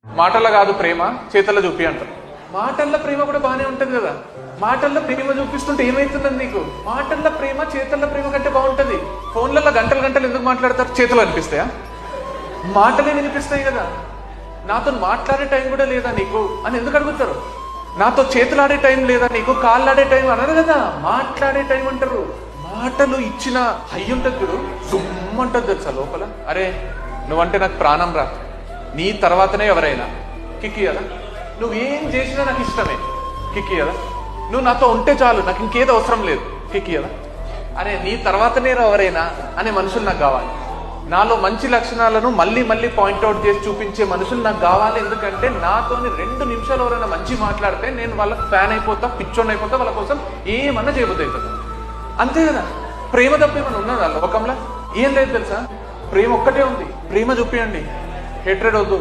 మాటల్లో కాదు ప్రేమ, చేతల్లో చూపి అంటారు. మాటల్లో ప్రేమ కూడా బాగానే ఉంటుంది కదా. మాటల్లో ప్రేమ చూపిస్తుంటే ఏమైతుందని నీకు? మాటల్లో ప్రేమ చేతల్లో ప్రేమ కంటే బాగుంటుంది. ఫోన్లలో గంటలు గంటలు ఎందుకు మాట్లాడతారు? చేతులు అనిపిస్తాయా? మాటలే వినిపిస్తాయి కదా. నాతో మాట్లాడే టైం కూడా లేదా నీకు అని ఎందుకు అడుగుతారు? నాతో చేతులాడే టైం లేదా నీకు, కాళ్ళాడే టైం అనరు కదా, మాట్లాడే టైం అంటారు. మాటలు ఇచ్చిన హై ఉంటుంది చూడు, సుమ్మంటుంది తెలుసా లోపల. అరే నువ్వంటే నాకు ప్రాణం రా, నీ తర్వాతనే ఎవరైనా కిక్కి కదా. నువ్వేం చేసినా నాకు ఇష్టమే కిక్కి కదా. నువ్వు నాతో ఉంటే చాలు, నాకు ఇంకేదో అవసరం లేదు కిక్కి కదా. అరే నీ తర్వాతనే ఎవరైనా అనే మనుషులు నాకు కావాలి. నాలో మంచి లక్షణాలను మళ్ళీ మళ్ళీ పాయింట్అవుట్ చేసి చూపించే మనుషులు నాకు కావాలి. ఎందుకంటే నాతోని 2 నిమిషాలు ఎవరైనా మంచి మాట్లాడితే నేను వాళ్ళకి ఫ్యాన్ అయిపోతా, పిచ్చోన్ అయిపోతా, వాళ్ళ కోసం ఏమన్నా చేయబోతుంది అవుతుంది. అంతే కదా. ప్రేమ తప్ప ఏమైనా ఉన్నదా లోకంలో? ఏం లేదు తెలుసా, ప్రేమ ఒక్కటే ఉంది. ప్రేమ చూపియండి, హేట్రెడ్ వద్దు.